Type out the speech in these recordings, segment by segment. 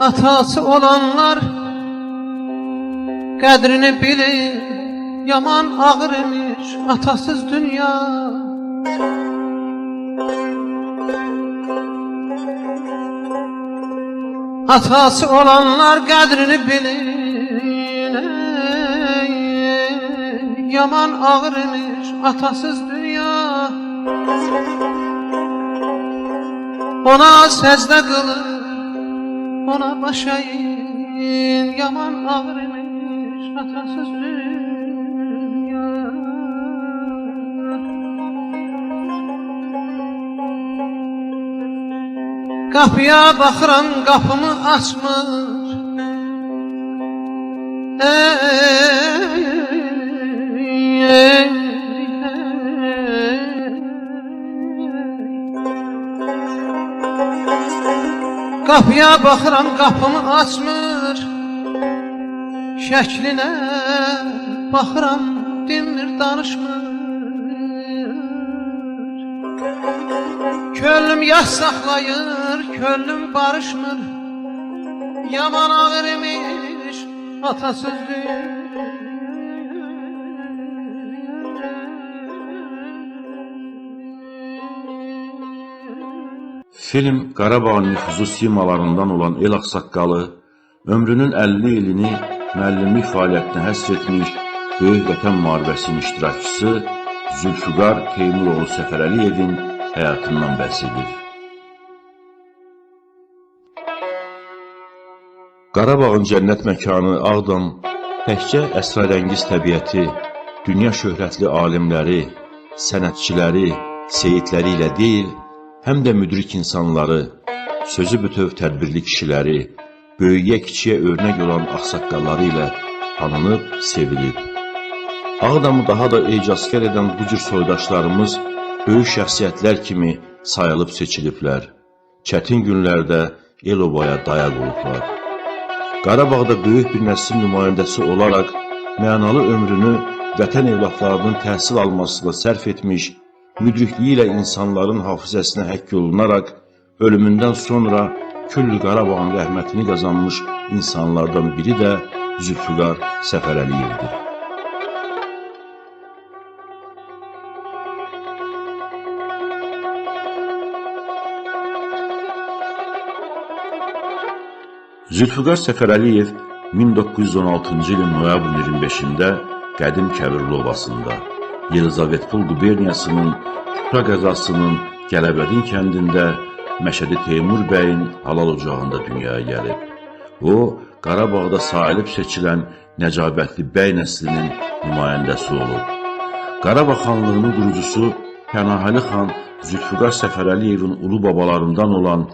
Atası olanlar qədrini bilir, yaman ağır imiş atasız dünya. Atası olanlar qədrini bilir, yaman ağır imiş atasız dünya. Ona səcdə qılır, ona baş əyir, yaman ağır imiş atasız dünya. Qapıya baxıram, qapımı açmır, Qapıya baxıram, qapımı açmır, şəklinə baxıram, dinmir, danışmır. Könlüm yaş saxlayır, könlüm barışmır, yaman ağır imiş atasız dünya. Film Qarabağın nüfuzlu simalarından olan El Ağsaqqalı, ömrünün 50 ilini müəllimlik fəaliyyətinə həsr etmiş Böyük Vətən müharibəsinin iştirakçısı Zülfüqar Teymuroğlu Səfərəliyevin həyatından bəhs edir. Qarabağın cənnət məkanı Ağdam təkcə əsrarəngiz təbiəti, dünya şöhrətli alimləri, sənətçiləri, seyidləri ilə deyil, həm də müdrik insanları, sözü bütöv tədbirli kişiləri, böyüyə kiçiyə örnək olan ağsaqqalları ilə tanınıb, sevilib. Ağdamı daha da ecazkar edən bu cür soydaşlarımız böyük şəxsiyyətlər kimi sayılıb seçiliblər. Çətin günlərdə el-obaya dayaq olublar. Qarabağda böyük bir nəslin nümayəndəsi olaraq mənalı ömrünü vətən evlatlarının təhsil almasına sərf etmiş, müdrikliyi ilə insanların hafizəsinə həkk olunaraq, ölümündən sonra küllü Qarabağın rəhmətini qazanmış insanlardan biri də Zülfüqar Səfərəliyevdir. Zülfüqar Səfərəliyev 1916-cı ilin noyabrın 25-də Qədim Kəbirli Ovasında, Yelizavetpol quberniyasının Küpra qəzasının Gələbədin kəndində Məşədi Teymur bəyin halal ocağında dünyaya gəlib. O, Qarabağda sahilib seçilən Nəcabətli bəy nəslinin nümayəndəsi olub. Qarabağ xanlığının qurucusu Pənahəli xan Zülfüqar Səfərəliyevin ulu babalarından olan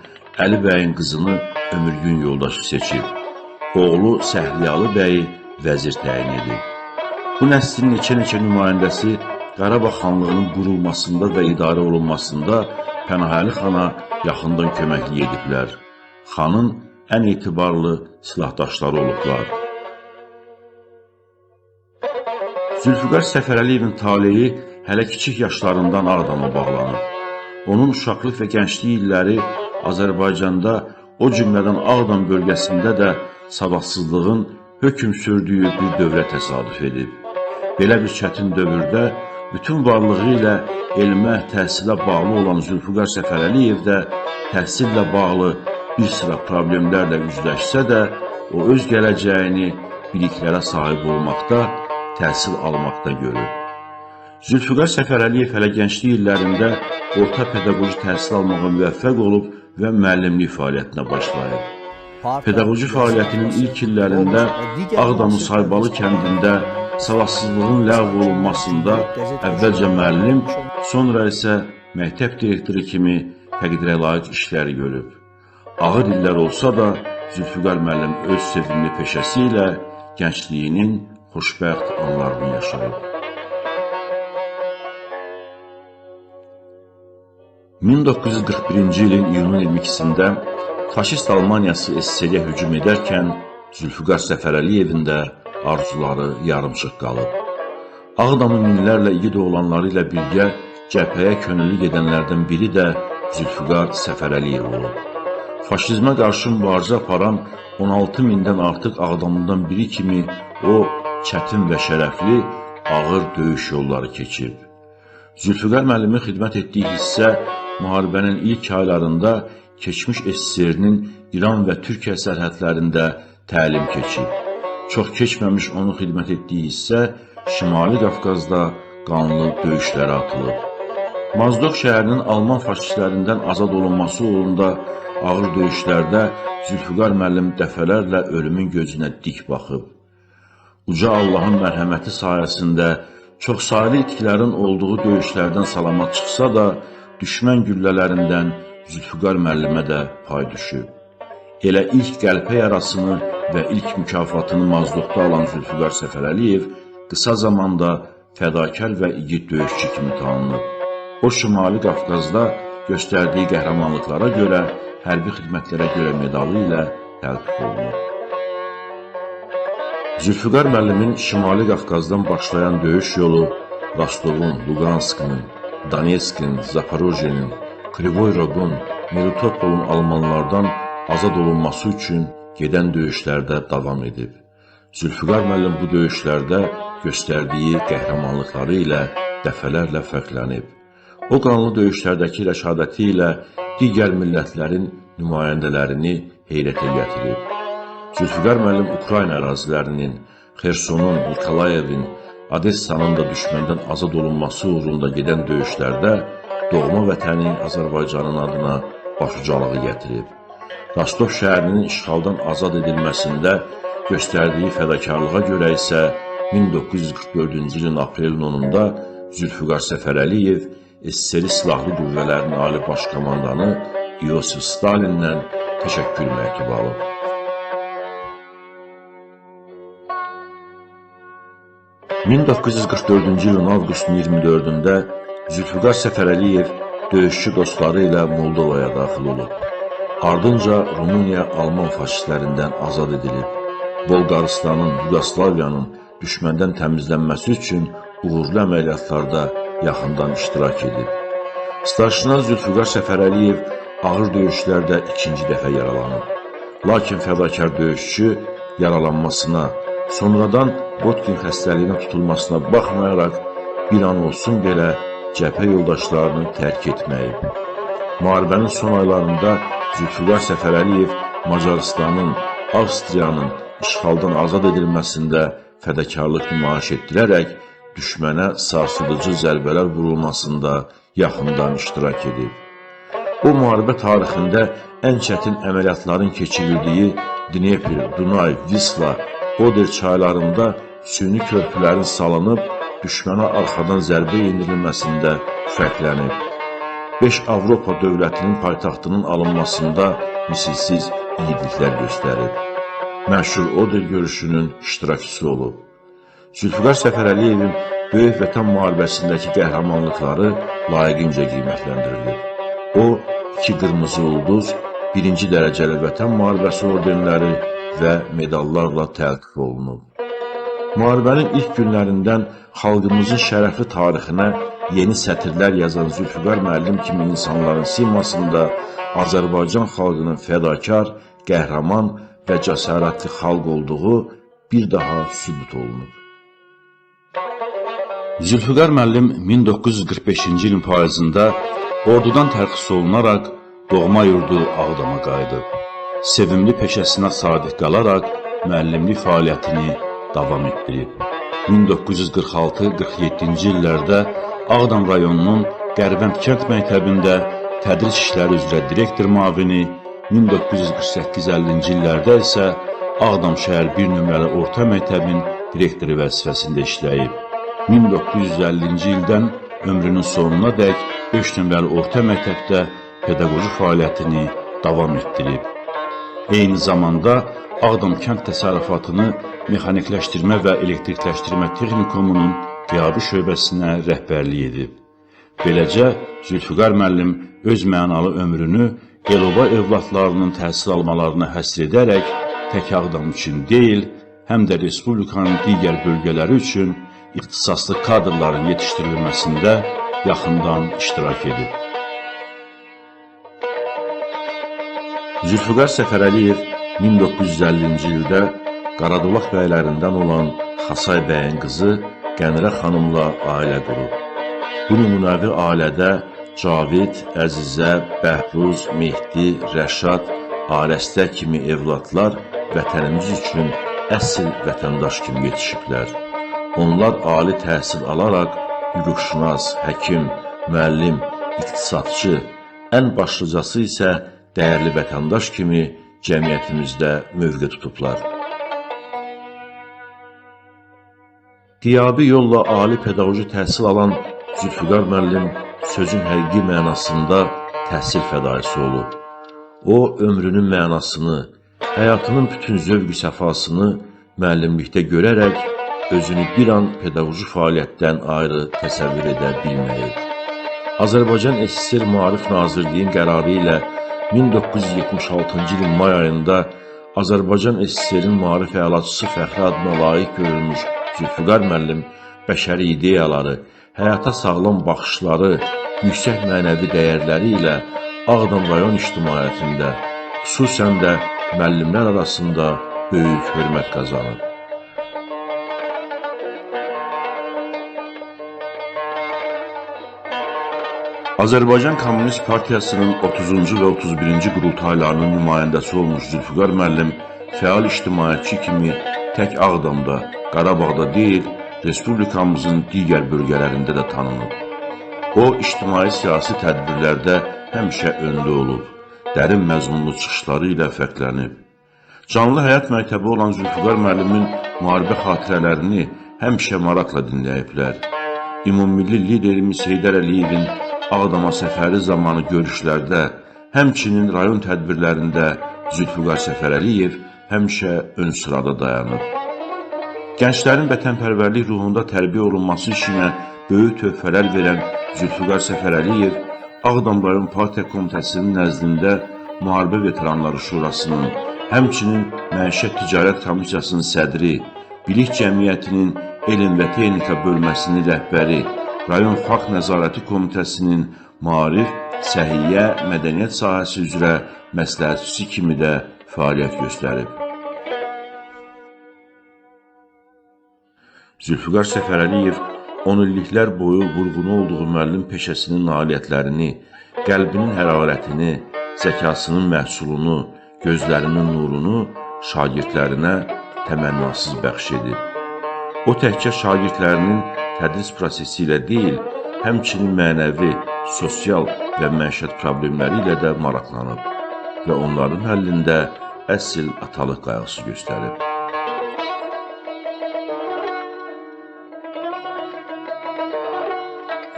Əli bəyin qızını ömürgün yoldaşı seçib. Oğlu Səhliyalı bəyi vəzir təyin edib. Bu nəslin neçə-neçə nümayəndəsi Qarabağ xanlığının qurulmasında və idarə olunmasında Pənahəli xana yaxından köməklik ediblər. Xanın ən etibarlı silahdaşları olublar. Zülfüqar Səfərəliyevin taleyi hələ kiçik yaşlarından Ağdama bağlanıb. Onun uşaqlıq və gənclik illəri Azərbaycanda, o cümlədən Ağdam bölgəsində də savadsızlığın hökm sürdüyü bir dövrə təsadüf edib. Belə bir çətin dövrdə bütün varlığı ilə elmə, təhsilə bağlı olan Zülfüqar Səfərəliyev də təhsillə bağlı bir sıra problemlərlə üzləşsə də, o öz gələcəyini biliklərə sahib olmaqda, təhsil almaqda görür. Zülfüqar Səfərəliyev hələ gənclik illərində orta pedaqoji təhsil almağa müvəffəq olub və müəllimlik fəaliyyətinə başlayıb. Pedaqoji fəaliyyətinin ilk illərində Ağdamın Saybalı kəndində savadsızlığın ləğv olunmasında əvvəlcə müəllim, sonra isə məktəb direktoru kimi təqdirə layiq işləri görüb. Ağır illər olsa da Zülfüqar müəllim öz sevimli peşəsi ilə gəncliyinin xoşbəxt anlarını yaşayıb. 1941-ci ilin iyunun 22-sində faşist Almaniyası SSR-yə hücum edərkən Zülfüqar Səfərəliyevin də arzuları yarımçıq qalıb. Ağdamın minlərlə igid oğlanları ilə birgə cəbhəyə könüllü gedənlərdən biri də Zülfüqar Səfərəliyev olub. Faşizmə qarşı mübarizə aparan 16 mindən artıq Ağdamlıdan biri kimi o, çətin və şərəfli, ağır döyüş yolları keçib. Zülfüqar müəllimin xidmət etdiyi hissə müharibənin ilk aylarında keçmiş SSR-nin İran və Türkiyə sərhədlərində təlim keçib. Çox keçməmiş onun xidmət etdiyi hissə Şimali Qafqazda qanlı döyüşlərə atılıb. Mozdok şəhərinin Alman faşistlərindən azad olunması uğrunda ağır döyüşlərdə Zülfüqar müəllim dəfələrlə ölümün gözünə dik baxıb. Uca Allahın mərhəməti sayəsində çoxsaylı itkilərin olduğu döyüşlərdən salamat çıxsa da, düşmən güllələrindən Zülfüqar müəllimə də pay düşüb. Elə ilk qəlpə yarasını və ilk mükafatını Mozdokda alan Zülfüqar Səfərəliyev qısa zamanda fədakar və igid döyüşçü kimi tanınıb. O, Şimali Qafqazda göstərdiyi qəhrəmanlıqlara görə, hərbi xidmətlərə görə medalı ilə təltif olunub. Zülfüqar müəllimin Şimali Qafqazdan başlayan döyüş yolu Rostovun, Luqanskın, Donetskin, Zaporojyenin, Krivoy Rogun, Melitopolun Almanlardan azad olunması üçün gedən döyüşlərdə davam edib. Zülfüqar müəllim bu döyüşlərdə göstərdiyi qəhrəmanlıqları ilə dəfələrlə fərqlənib. O qanlı döyüşlərdəki rəşadəti ilə digər millətlərin nümayəndələrini heyrətə gətirib. Zülfüqar müəllim Ukrayna ərazilərinin, Xersonun, Nikolayevin, Odessanın da düşməndən azad olunması uğrunda gedən döyüşlərdə doğma vətəni Azərbaycanın adına başucalığı gətirib. Rostov şəhərinin işğaldan azad edilməsində göstərdiyi fədakarlığa görə isə 1944-cü ilin aprelin 10-da Zülfüqar Səfərəliyev SSR Silahlı Qüvvələrin Ali Baş Komandanı İosif Stalindən təşəkkür məktubu alıb. (1944-cü ilin avqustun 24-də Zülfüqar Səfərəliyev döyüşçü dostları ilə Moldovaya daxil olub. Ardınca Rumıniya Alman faşistlərindən azad edilib. Bolqarıstanın, Yugoslaviyanın düşməndən təmizlənməsi üçün uğurlu əməliyyatlarda yaxından iştirak edib. Starşina Zülfüqar Səfərəliyev ağır döyüşlərdə ikinci dəfə yaralanıb. Lakin fədakar döyüşçü yaralanmasına, sonradan Botkin xəstəliyinə tutulmasına baxmayaraq bir an olsun belə cəbhə yoldaşlarını tərk etməyib. Müharibənin son aylarında Zülfüqar Səfərəliyev Macarıstanın, Avstriyanın işğaldan azad edilməsində fədakarlıq nümayiş etdirərək düşmənə sarsıdıcı zərbələr vurulmasında yaxından iştirak edib. O, müharibə tarixində ən çətin əməliyyatların keçirildiyi Dnepr, Dunay, Visla, Oder çaylarında süni körpülərin salınıb, düşmənə arxadan zərbə yendirilməsində fərqlənib. 5 Avropa dövlətinin paytaxtının alınmasında misilsiz iyiliklər göstərib. Məşhur Oder görüşünün iştirakçısı olub. Zülfüqar Səfərəliyevin Böyük Vətən müharibəsindəki qəhrəmanlıqları layiqincə qiymətləndirilir. O, 2 qırmızı ulduz, 1-ci dərəcəli Vətən müharibəsi ordenləri və medallarla təltif olunub. Müharibənin ilk günlərindən xalqımızın şərəfli tarixinə yeni sətirlər yazan Zülfüqar müəllim kimi insanların simasında Azərbaycan xalqının fədakar, qəhrəman və cəsarətli xalq olduğu bir daha sübut olunub. Zülfüqar müəllim 1945-ci ilin payızında ordudan tərxis olunaraq doğma yurdu Ağdama qayıdıb. Sevimli peşəsinə sadiq qalaraq müəllimlik fəaliyyətini davam etdirib. 1946-47-ci illərdə Ağdam rayonunun Qərvənd kənd məktəbində tədris işləri üzrə direktor müavini, 1948-50-ci illərdə isə Ağdam şəhər 1 nömrəli orta məktəbin direktoru vəzifəsində işləyib. 1950-ci ildən ömrünün sonuna dək 5 nömrəli orta məktəbdə pedaqoji fəaliyyətini davam etdirib. Eyni zamanda Ağdam kənd təsərrüfatını mexanikləşdirmə və elektrikləşdirmə texnikumunun qiyabi şöbəsinə rəhbərlik edib. Beləcə, Zülfüqar müəllim öz mənalı ömrünü Elova övladlarının təhsil almalarına həsr edərək tək Ağdam üçün deyil, həm də Respublikanın digər bölgələri üçün ixtisaslı kadrların yetişdirilməsində yaxından iştirak edib. Zülfüqar Səfərəliyev 1950-ci ildə Qaradulaq bəylərindən olan Xasay bəyin qızı Qənirə xanımla ailə qurub. Bu nümunəvi ailədə Cavid, Əzizə, Bəhruz, Mehdi, Rəşad, Aləstər kimi evladlar vətənimiz üçün əsl vətəndaş kimi yetişiblər. Onlar ali təhsil alaraq hüquqşünas, həkim, müəllim, iqtisadçı, ən başlıcası isə dəyərli vətəndaş kimi cəmiyyətimizdə mövqe tutublar. Qiyabi yolla ali pedaqoji təhsil alan Zülfüqar müəllim sözün həqiqi mənasında təhsil fədaisi olub. O, ömrünün mənasını, həyatının bütün zövq-ü səfasını müəllimlikdə görərək özünü bir an pedaqoji fəaliyyətdən ayrı təsəvvür edə bilməyib. Azərbaycan SSR Maarif Nazirliyinin qərarı ilə 1976-cı ilin may ayında Azərbaycan SSR-in maarif əlaçısı fəxri adına layiq görülmüş Zülfüqar müəllim bəşəri ideyaları, həyata sağlam baxışları, yüksək mənəvi dəyərləri ilə Ağdam rayon ictimaiyyətində, xüsusən də müəllimlər arasında böyük hörmət qazanıb. Azərbaycan Kommunist Partiyasının 30-cu və 31-ci qurultaylarının nümayəndəsi olmuş Zülfüqar müəllim fəal ictimaiyyətçi kimi tək Ağdamda, Qarabağda deyil, Respublikamızın digər bölgələrində də tanınıb. O, ictimai-siyasi tədbirlərdə həmişə öndə olub, dərin məzmunlu çıxışları ilə fərqlənib. Canlı həyat məktəbi olan Zülfüqar müəllimin müharibə xatirələrini həmişə maraqla dinləyiblər. Ümummilli liderimiz Heydər Əliyevin Ağdama səfəri zamanı görüşlərdə, həmçinin rayon tədbirlərində Zülfüqar Səfərəliyev həmişə ön sırada dayanıb. Gənclərin vətənpərvərlik ruhunda tərbiyə olunması işinə böyük töhfələr verən Zülfüqar Səfərəliyev Ağdam rayon partiya komitəsinin nəzdində Müharibə Veteranları Şurasının, həmçinin Məişət Ticarət Komissiyasının sədri, Bilik Cəmiyyətinin Elm və Texnika bölməsinin rəhbəri, Rayon Xalq Nəzarəti Komitəsinin maarif, səhiyyə, mədəniyyət sahəsi üzrə məsləhətçisi kimi də fəaliyyət göstərib. Zülfüqar Səfərəliyev 10 illiklər boyu vurğunu olduğu müəllim peşəsinin nailiyyətlərini, qəlbinin hərarətini, zəkasının məhsulunu, gözlərinin nurunu şagirdlərinə təmənnasız bəxş edib. O təkcə şagirdlərinin tədris prosesi ilə deyil, həmçinin mənəvi, sosial və məişət problemləri ilə də maraqlanıb və onların həllində əsl atalıq qayğısı göstərib.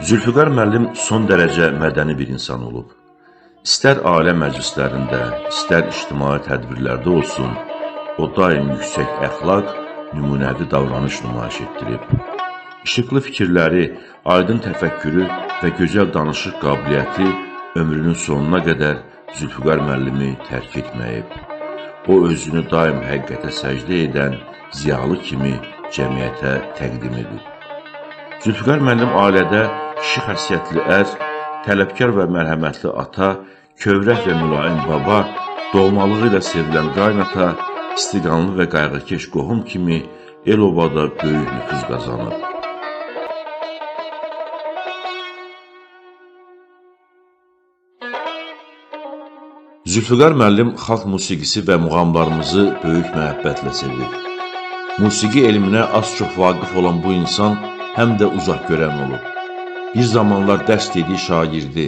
Zülfüqar müəllim son dərəcə mədəni bir insan olub. İstər ailə məclislərində, istər ictimai tədbirlərdə olsun, o daim yüksək əxlaq, nümunəvi davranış nümayiş etdirib. İşıqlı fikirləri, aydın təfəkkürü və gözəl danışıq qabiliyyəti ömrünün sonuna qədər Zülfüqar müəllimi tərk etməyib. O özünü daim həqiqətə səcdə edən ziyalı kimi cəmiyyətə təqdim edib. Zülfüqar müəllim ailədə kişi xəssiyyətli ər, tələbkar və mərhəmətli ata, kövrək və mülayim baba, doğmalığı ilə sevilən qaynata, istiqanlı və qayğıkeş qohum kimi el-obada böyük nüfuz qazanıb. Zülfüqar müəllim xalq musiqisi və muğamlarımızı böyük məhəbbətlə sevib. Musiqi elminə az-çox vaqif olan bu insan həm də uzaq görən olub. Bir zamanlar dərs dediyi şagirdi,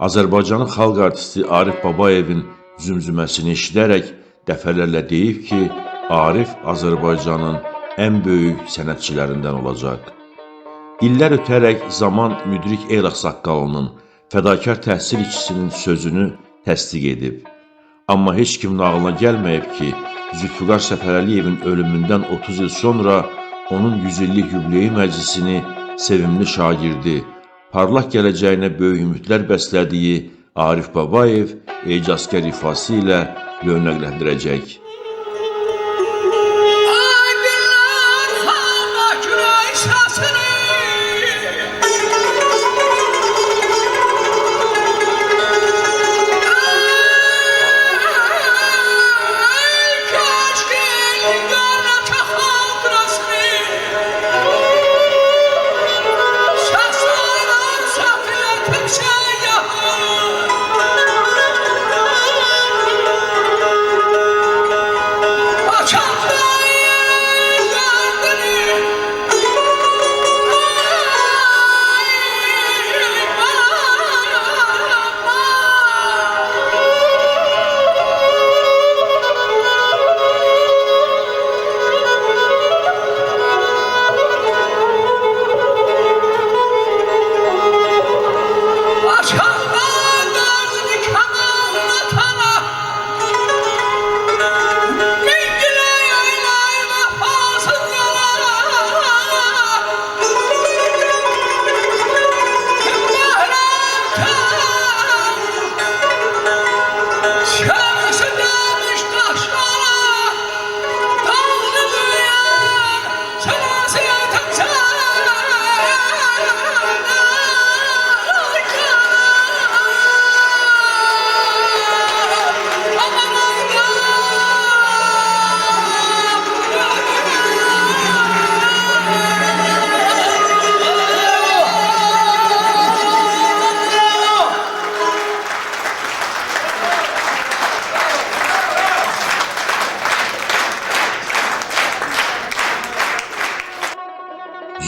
Azərbaycanın xalq artisti Arif Babayevin zümzüməsini eşidərək dəfələrlə deyib ki, Arif Azərbaycanın ən böyük sənətçilərindən olacaq. İllər ötərək zaman Müdrik Eylaxsaqqalının, fədakar təhsil işçisinin sözünü təsdiq edib. Amma heç kimin ağlına gəlməyib ki, Zülfüqar Səfərəliyevin ölümündən 30 il sonra onun 100 illik yubileyi məclisini sevimli şagirdi, parlaq gələcəyinə böyük ümidlər bəslədiyi Arif Babayev ecazkar ifası ilə yönləndirəcək.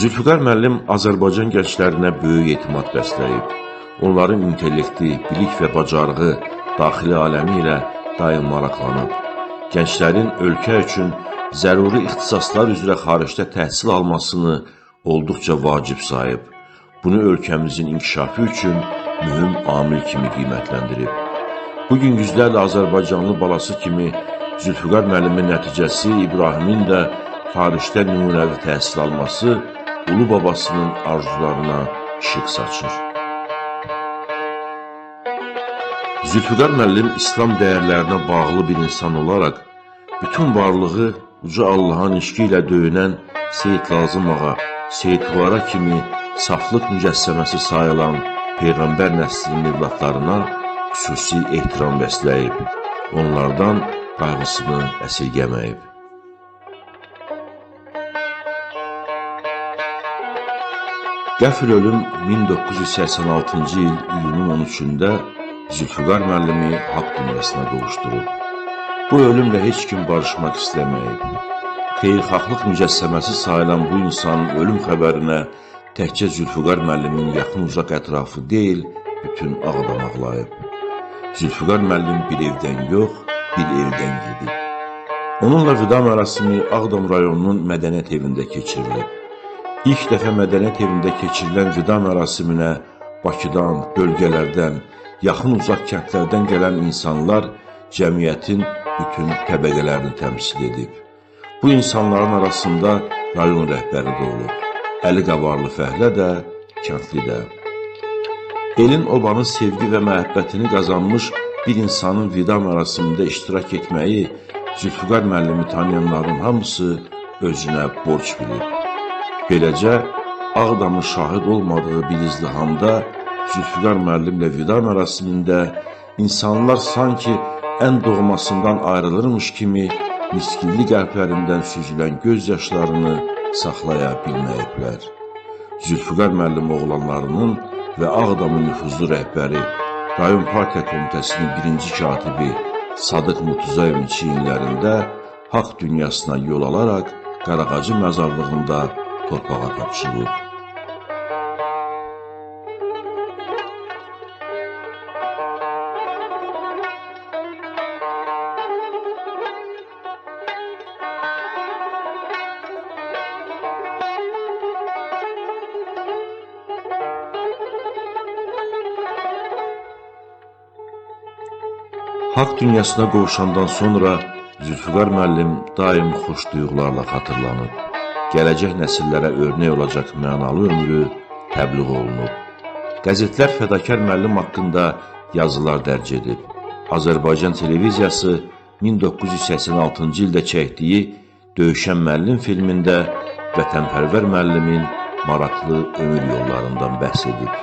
Zülfüqar müəllim Azərbaycan gənclərinə böyük etimad bəsləyib. Onların intellekti, bilik və bacarığı daxili aləmi ilə daim maraqlanıb. Gənclərin ölkə üçün zəruri ixtisaslar üzrə xaricdə təhsil almasını olduqca vacib sayıb. Bunu ölkəmizin inkişafı üçün mühüm amil kimi qiymətləndirib. Bugün yüzlərlə Azərbaycanlı balası kimi Zülfüqar müəllimin nəticəsi İbrahimin də xaricdə nümunəvi təhsil alması ulu babasının arzularına işıq saçır. Zülfüqar müəllim İslam dəyərlərinə bağlı bir insan olaraq bütün varlığı uca Allahın eşqi ilə döyünən Seyid Lazım Ağa, Seyid Quvara kimi saflıq mücəssəməsi sayılan Peyğəmbər nəslinin evlatlarına xüsusi ehtiram bəsləyib, onlardan qayğısını əsirgəməyib. Qəfil ölüm 1986-cı il iyunun 13-də Zülfüqar müəllimi haqq dünyasına qovuşdurub. Bu ölümlə heç kim barışmaq istəməyib. Xeyirxahlıq mücəssəməsi sayılan bu insanın ölüm xəbərinə təkcə Zülfüqar müəllimin yaxın uzaq ətrafı deyil, bütün Ağdam ağlayıb. Zülfüqar müəllim bir evdən yox, bir evdən gedib. Onunla vida mərasimi Ağdam rayonunun mədəniyyət evində keçirilib. İlk dəfə mədəniyyət evində keçirilən vida mərasiminə Bakıdan, bölgələrdən, yaxın uzaq kəndlərdən gələn insanlar cəmiyyətin bütün təbəqələrini təmsil edib. Bu insanların arasında rayon rəhbəri də olub. Əli qabarlı fəhlə də, kəndli də. Elin obanın sevgi və məhəbbətini qazanmış bir insanın vida mərasimində iştirak etməyi Zülfüqar müəllimi tanıyanların hamısı özünə borc bilib. Beləcə, Ağdamın şahid olmadığı bir izdihamda Zülfüqar müəllimlə vida mərasimində insanlar sanki ən doğmasından ayrılırmış kimi miskilli qəlblərindən süzülən göz yaşlarını saxlaya bilməyiblər. Zülfüqar müəllim oğlanlarının və Ağdamın nüfuzlu rəhbəri, rayon partiya komitəsinin birinci katibi Sadıq Mutuzayevin çiyinlərində haqq dünyasına yol alaraq Qarağacı məzarlığında torpağa tapşırılıb. Haqq dünyasına qovuşandan sonra Zülfüqar müəllim daim xoş duyğularla xatırlanıb. Gələcək nəsillərə örnək olacaq mənalı ömrü təbliğ olunub. Qəzetlər fədakar müəllim haqqında yazılar dərc edib. Azərbaycan televiziyası 1986-cı ildə çəkdiyi Döyüşən müəllim filmində vətənpərvər müəllimin maraqlı ömür yollarından bəhs edib.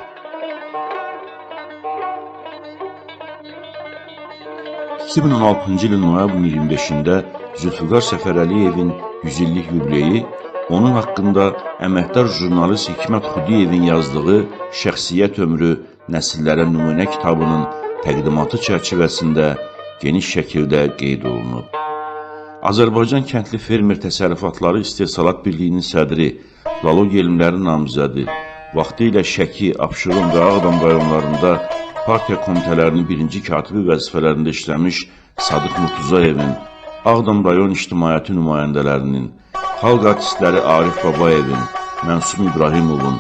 2016-cı ilin noyabrın 25-də Zülfüqar Səfərəliyevin 100 illik yubileyi onun haqqında əməkdar jurnalist Hikmət Xudiyevin yazdığı Şəxsiyyət ömrü nəsillərə nümunə kitabının təqdimatı çərçivəsində geniş şəkildə qeyd olunub. Azərbaycan Kəndli Fermer Təsərrüfatları İstehsalat Birliyinin sədri, filologiya elmləri namizədi, vaxtilə Şəki, Abşeron və Ağdam rayonlarında partiya komitələrinin birinci katibi vəzifələrində işləmiş Sadıq Mutuzayevin, Ağdam rayon ictimaiyyəti nümayəndələrinin, xalq artistləri Arif Babayevin, Mənsum İbrahimovun,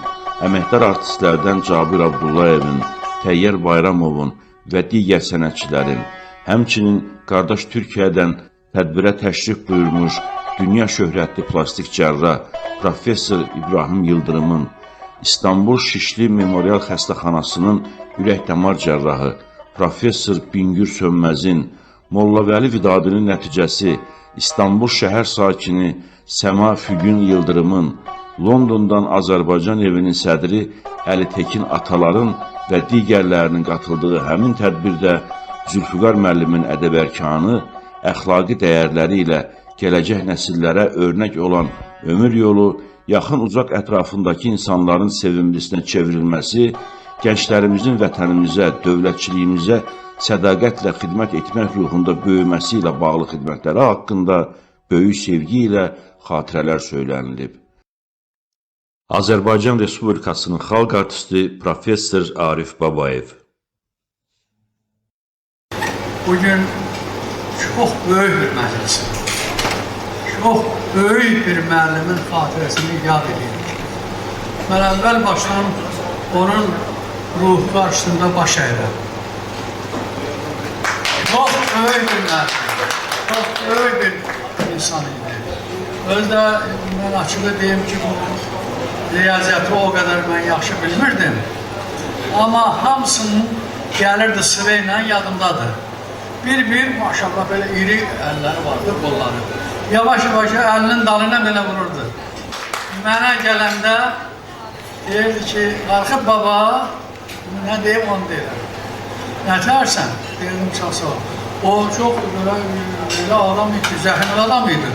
əməkdar artistlərdən Cabir Abdullayevin, Təyyər Bayramovun və digər sənətçilərin, həmçinin qardaş Türkiyədən tədbirə təşrif buyurmuş dünya şöhrətli plastik cərrah Professor İbrahim Yıldırımın, İstanbul Şişli Memorial Xəstəxanasının ürək-damar cərrahı Professor Bingür Sönməzin, Molla Vəli Vidadinin nəticəsi İstanbul şəhər sakini Səma Fügün Yıldırımın, Londondan Azərbaycan evinin sədri Əli Tekin Ataların və digərlərinin qatıldığı həmin tədbirdə Zülfüqar müəllimin ədəb-ərkanı, əxlaqi dəyərləri ilə gələcək nəsillərə örnək olan ömür yolu, yaxın uzaq ətrafındakı insanların sevimlisinə çevrilməsi, gənclərimizin vətənimizə, dövlətçiliyimizə sədaqətlə xidmət etmək ruhunda böyüməsi ilə bağlı xidmətləri haqqında böyük sevgi ilə xatirələr söylənilib. Azərbaycan Respublikasının xalq artisti Professor Arif Babayev. Bugün çok büyük bir məclis. Çok büyük bir müəllimin xatirəsini yad ediyorum. Ben əvvəl başdan onun ruhu qarşısında baş əyirəm. Çok büyük bir müəllim, çok büyük bir insan idi. Özdə mən açığı deyim ki, bu riyaziyyatı o kadar mən yaxşı bilmirdim. Amma hamısının gəlirdi sırayla yadımdadır. Bir maşallah böyle iri əlləri vardı, qolları. Yavaş-yavaş əlinin dalına belə vururdu. Mənə gələndə deyirdi ki, Arif baba, nə deyim onu deyirəm. Nətərsən? Deyirdim, çox sağ ol. O çox böyle adam idi, zəhmli adam idi.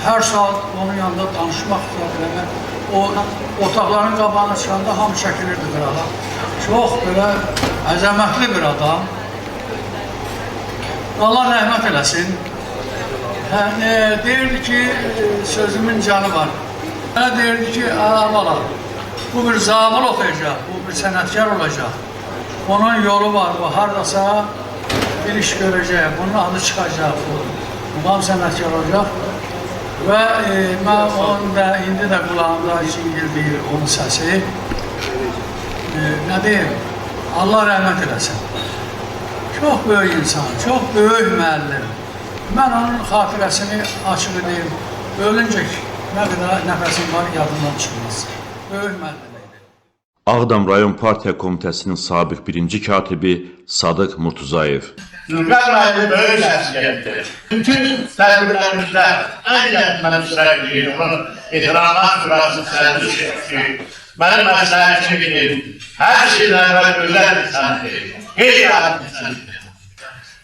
Hər saat onun yanında danışmaq üzrə o otaqların qabağına çıxanda hamı çəkilirdi qırağa. Çox belə əzəmətli bir adam. Allah rəhmət eləsin. Deyirdi ki, sözümün canı var. Bana deyirdi ki, bala, bu bir zabıl oxuyacaq, bu bir sənətkar olacaq. Onun yolu var, bu haradasa bir iş görəcək, bunun adı çıxacaq, bu sənətkar olacaq. Və mən onun da, indi də qulağımda cingildiyir onun səsi. Nə deyim, Allah rəhmət eləsin. Çok büyük insan, çok büyük müəllim. Ben onun xatirəsini açıq edeyim. Ölüncək nə qədər nəfəsim var, yadımdan çıxmaz. Böyük müəllim idi. Ağdam Rayon Partiya Komitəsinin sabiq birinci katibi Sadıq Murtuzayev. Zülfət müəllim böyük şəxsiyyətdir. Bütün tədbirlərimizdə ən yətmən iştirak edir. Onun etiramlar sırası sərdir ki, mənim məsləhətçidir. Hər şeydən və gözəl insandır. Qeyri-adi insandır.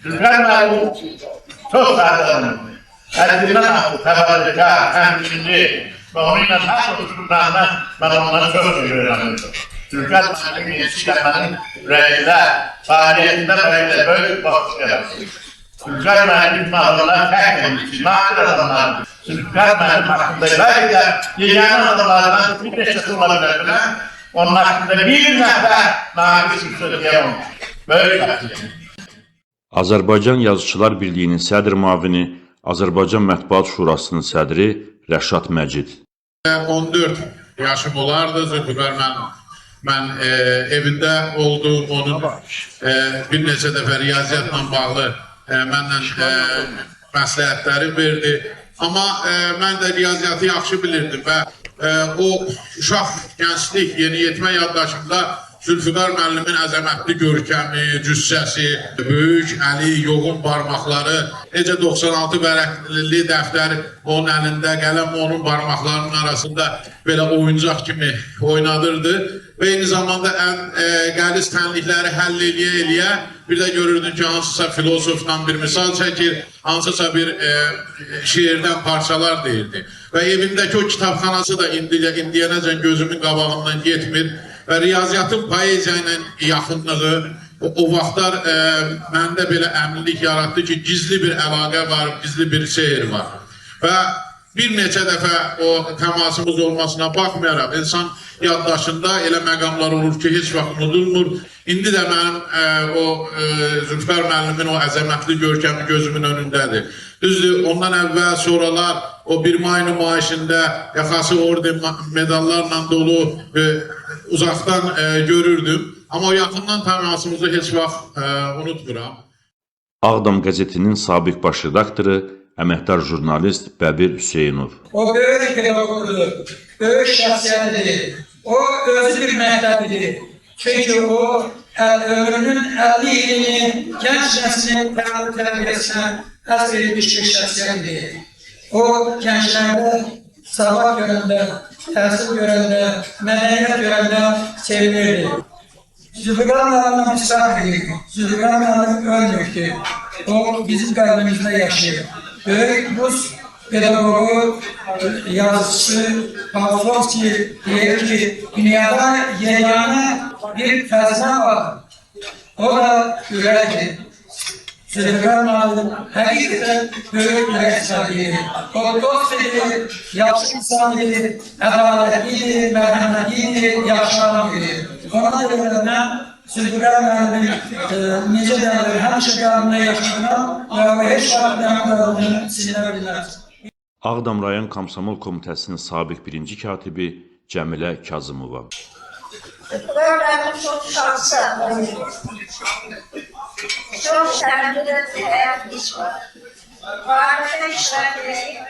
Zülfət müəllim çox sağlamdır. Əddindən axı, təvəllükar, həmçinli və onunla həq oturduğunda mən ondan çox öyrənirdim. Zülfət müəllimin yetişdirmənin rəyində, fəaliyyətində böyle böyük baxış yaratır. Zülfət müəllim mağazalar tək nadir adamlardır. Zülfət müəllim haqqında belki de yeganə adamlardan bir neçəsi olabilirler. Onun haqqında bir nəfər naqiz bir söz deyəməmiş. Böyük şəxsiyyət. Azərbaycan Yazıçılar Birliyinin sədr müavini, Azərbaycan Mətbuat Şurasının sədri Rəşad Məcid. 14 yaşım olardı Zülfikar müəllim. Mən evində oldum, onun bir neçə dəfə riyaziyyatla bağlı mənlə məsləhətləri verdi. Amma mən də riyaziyyatı yaxşı bilirdim və o uşaq, gənclik, yeniyetmə yaddaşımda Zülfikar müəllimin əzəmətli görkəmi, cüssəsi, böyük əli, yoğun barmaqları, necə 96 vərəqli dəftər onun əlində, qələm onun barmaqlarının arasında belə oyuncaq kimi oynadırdı. Və eyni zamanda ən qəliz tənlikləri həll eləyə, bir də görürdün ki, hansısa filosofdan bir misal çəkir, hansısa bir şiirdən parçalar deyirdi. Və evimdəki o kitabxanası da indiyənəcən gözümün qabağından getmir. Və riyaziyyatın poeziya ilə yaxınlığı o vaxtlar məndə belə əminlik yaratdı ki, gizli bir əlaqə var, gizli bir seyir var. Və bir neçə dəfə o təmasımız olmasına baxmayaraq, insan yaddaşında elə məqamlar olur ki, heç vaxt unudulmur. İndi də mənim o Zülfikar müəllimin o əzəmətli görkəmi gözümün önündədir. Düzdür, ondan əvvəl, sonralar o 1 may nümayişində yaxası orden medallarla dolu uzaqdan görürdüm. Amma o yaxından təmasımızı heç vaxt unutmuram. Ağdam qəzetinin sabiq baş redaktoru, əməkdar jurnalist Bəbir Hüseynov. O böyük pedagogdur, böyük şəxsiyyətdir. O özü bir məktəbidir. Çünki o ömrünün 50 ilini gənc nəslinin tərbiyəsinə həsr edilmiş bir şəxsiyyətdir. O gənclərdə sabah görəndə, təhsil görəndə, mədəniyyət görəndə sevinirdi. Zülfikar müəllim islah edir. Zülfikar müəllim ölmüşdür. O bizim qəlbimizdə yaşayır. Böyük Rus pedagogu, yazıcısı Pavlovski deyir ki, dünyada yeganə bir fəzna var. O da ürəkdir. Zülfikar müəllim həqiqətən böyük ürək idi. O dost idi, yaxşı insan idi, ədalətli idi, mərhəmətli idi, yaxşı adam idi. Ona görə mən Zülfikar müəllimin necə dəlir, həmişə qəlbimdə yaşadıram və heç vaxt dəmqaralığını silinə bilməz. Ağdam rayon Komsomol Komitəsinin sabiq birinci katibi Cəmilə Kazımova. Öğrendim çok şanslı. Çok şerefli bir hayat geçti. Varlıkta işlerinde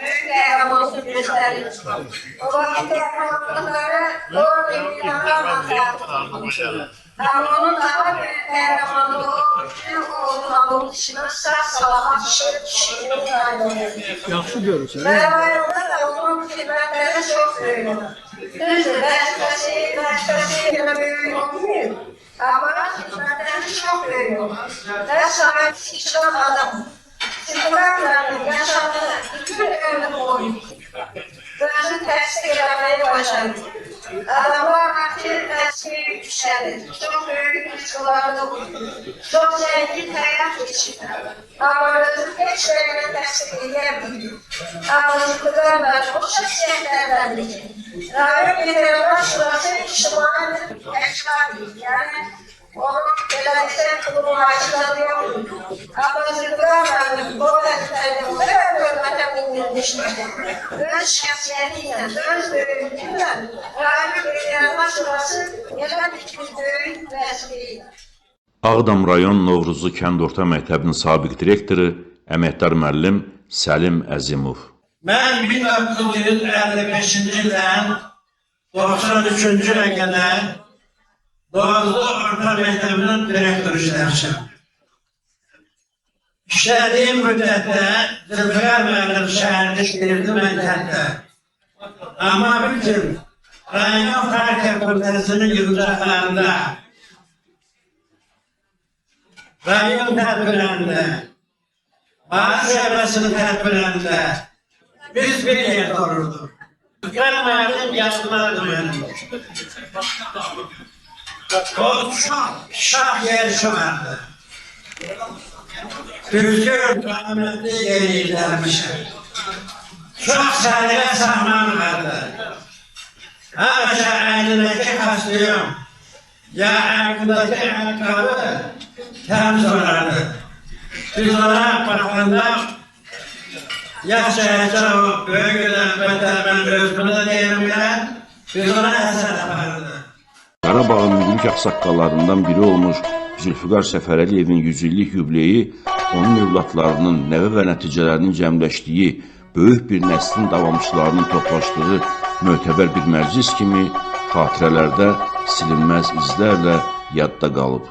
büyük kahramanlığı gösterdi. O vakit kahramanlıkları doğru bir kahramanlığı. Ama onun daha büyük kahramanlığı bütün oğlun alın dışında sağ salamat kişinin halinde. Yaxşı görürsən. Ve bayramda da onun hizmetlerine çok büyüdüm. Düzdür, başkası yine büyük olmuyor. Ama hizmetlerine çok büyüdüm. Ve sahip işlem adam. Sıkılarlarını yaşamını bütün ömrü boyu. Özü təsdik eləməyi başladı. Adamlar vakti təsdik yükseldi. Çok büyük rızkılarını buldu. Çok zengin hayat geçirdi. Ama özü hiç şeyine təsdik edemedi. Ağızlıklarla o şahsiyetlerdendi. Rayon General Şurası İçtimai Eşkali. Yani onun belediye kurumu açıklanıyor. Ama Zülfikar bu vəzifədə o qədər hörmətə mindirmişdir. Öz şəxsiyyətiyle, öz böyüklüğüyle Rayon General Şurası elə bir böyük vəzifədir. Ağdam rayon Novruzlu kənd orta məktəbinin sabiq direktoru əməkdar müəllim Səlim Əzimov. Mən 1955-ci ildən 93-cü ilə qədər Novruzlu Orta Məktəbinin direktoru işləmişəm. İşlədiyim müddətdə Zülfikar müəllim şəhərdə işləyirdi mən kənddə. Amma bütün rayon Fərqə Komitəsinin yığıncaqlarında, rayon tədbirlərində, Bağır şəhbəsinin tədbirlərində biz bir yerdə olurduq. Zülfikar müəllim yazmalardı mənim. O şah yerişi vardı. Düzgün rahmetli yeri izlermişim. Çok səliqə sahman vardı. Həmişə əynindəki kostyum ya əynindəki ayaqqabı təmiz olardı. Biz ona baxanda yaşayacaq o böyük əlbəttə mən özümdə deyim bilən biz ona əsər aparırdı. Qarabağın müdrik ağsaqqallarından biri olmuş Zülfikar Səfərəliyevin 100 illik yubileyi onun övladlarının, nəvə və nəticələrinin cəmləşdiyi, böyük bir nəslin davamçılarının toplaşdığı mötəbər bir məclis kimi xatirələrdə silinməz izlərlə yadda qalıb.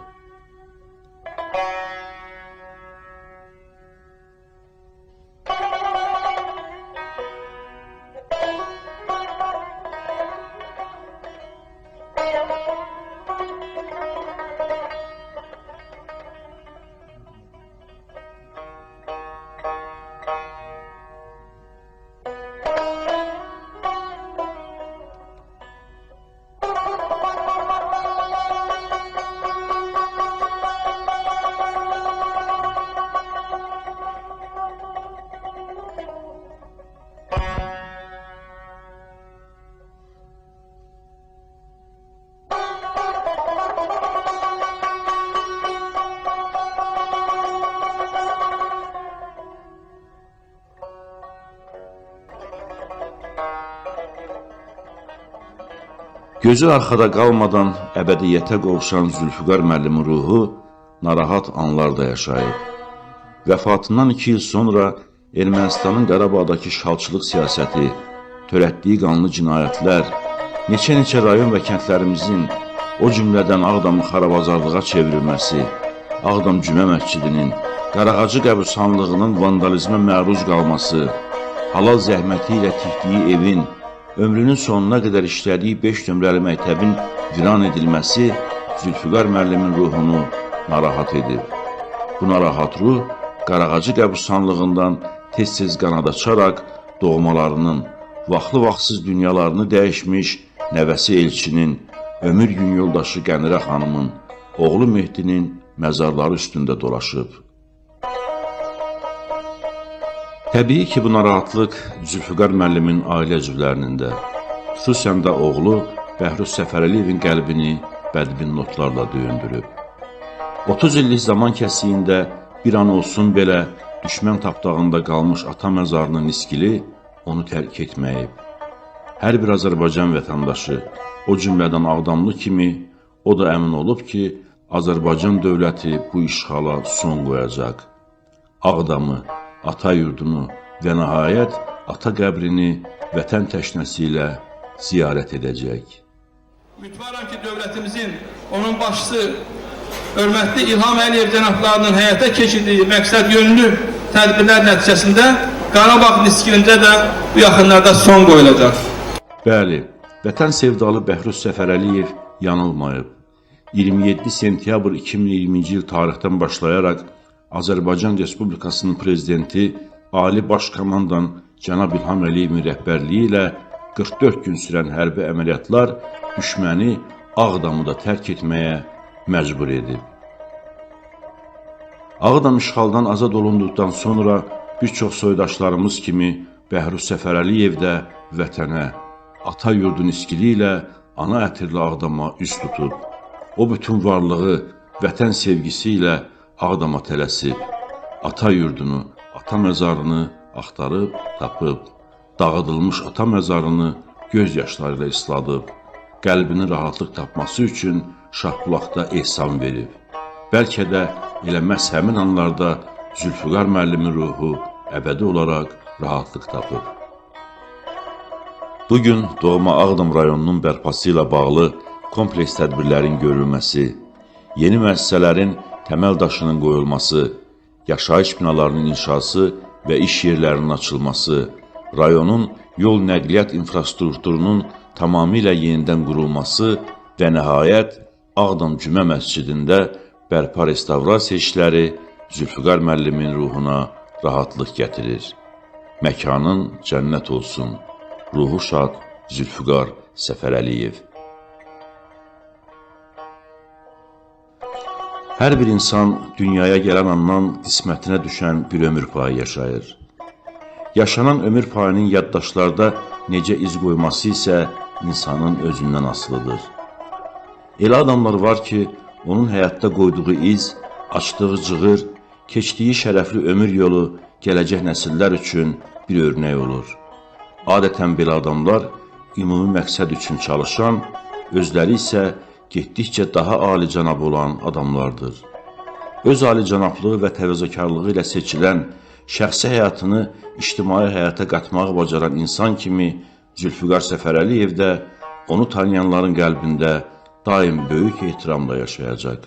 Gözü arxada qalmadan əbədiyyətə qovuşan Zülfikar müəllimin ruhu narahat anlarda yaşayıb. Vəfatından 2 il sonra Ermənistanın Qarabağdakı işğalçılıq siyasəti, törətdiyi qanlı cinayətlər, neçə rayon və kəndlərimizin, o cümlədən Ağdamın xarabazarlığa çevrilməsi, Ağdam Cümə Məscidinin, Qarağacı qəbirstanlığının vandalizmə məruz qalması, halal zəhməti ilə tikdiyi evin, ömrünün sonuna qədər işlədiyi 5 nömrəli məktəbin viran edilməsi Zülfikar müəllimin ruhunu narahat edib. Bu narahat ruh Qarağacı qəbirstanlığından tez-tez qanad açaraq doğmalarının, vaxtlı-vaxtsız dünyalarını dəyişmiş nəvəsi Elçinin, ömür gün yoldaşı Qənirə xanımın, oğlu Mehdinin məzarları üstündə dolaşıb. Təbii ki, bu narahatlıq Zülfüqar müəllimin ailə üzvlərinin də, xüsusən də oğlu Bəhruz Səfərəliyevin qəlbini bədbin notlarla döyündürüb. 30 illik zaman kəsiyində bir an olsun belə düşmən tapdağında qalmış ata məzarının iskili onu tərk etməyib. Hər bir Azərbaycan vətəndaşı, o cümlədən Ağdamlı kimi, o da əmin olub ki, Azərbaycan dövləti bu işğala son qoyacaq. Ağdamı, ata yurdunu və nəhayət ata qəbrini vətən təşnəsi ilə ziyarət edəcək. Ümidvaram ki, dövlətimizin, onun başçısı hörmətli İlham Əliyev cənablarının həyata keçirdiyi məqsəd yönlü tədbirlər nəticəsində Qarabağ niskilində də bu yaxınlarda son qoyulacaq. Bəli, vətən sevdalı Bəhruz Səfərəliyev yanılmayıb. 27 sentyabr 2020-ci il tarixdən başlayaraq Azərbaycan Respublikasının prezidenti Ali Baş Komandan cənab İlham Əliyevin rəhbərliyi ilə 44 gün sürən hərbi əməliyyatlar düşməni Ağdamı da tərk etməyə məcbur edib. Ağdam işğaldan azad olunduqdan sonra bir çox soydaşlarımız kimi Bəhruz Səfərəliyev də vətənə, ata yurdun iskili ilə ana ətirli Ağdama üz tutub. O bütün varlığı, vətən sevgisi ilə Ağdama tələsib, ata yurdunu, ata məzarını axtarıb, tapıb, dağıdılmış ata məzarını göz yaşları ilə isladıb, qəlbinin rahatlıq tapması üçün Şahbulaqda ehsan verib. Bəlkə də elə məhz həmin anlarda Zülfüqar müəllimin ruhu əbədi olaraq rahatlıq tapıb. Bugün doğma Ağdam rayonunun bərpası ilə bağlı kompleks tədbirlərin görülməsi, yeni müəssisələrin təməl daşının qoyulması, yaşayış binalarının inşası və iş yerlərinin açılması, rayonun yol nəqliyyat infrastrukturunun tamamilə yenidən qurulması və nəhayət Ağdam Cümə məscidində bərpa restavrasiya işləri Zülfüqar müəllimin ruhuna rahatlıq gətirir. Məkanın cənnət olsun. Ruhu şad Zülfüqar Səfərəliyev. Hər bir insan dünyaya gələn andan qismətinə düşən bir ömür payı yaşayır. Yaşanan ömür payının yaddaşlarda necə iz qoyması isə insanın özündən asılıdır. Elə adamlar var ki, onun həyatda qoyduğu iz, açdığı cığır, keçdiyi şərəfli ömür yolu gələcək nəsillər üçün bir örnək olur. Adətən belə adamlar ümumi məqsəd üçün çalışan, özləri isə getdikcə daha alicənab olan adamlardır. Öz alicənablığı və təvəzzökarlığı ilə seçilən, şəxsi həyatını ictimai həyata qatmağı bacaran insan kimi Zülfüqar Səfərəliyev də onu tanıyanların qəlbində daim böyük ehtiramla yaşayacaq.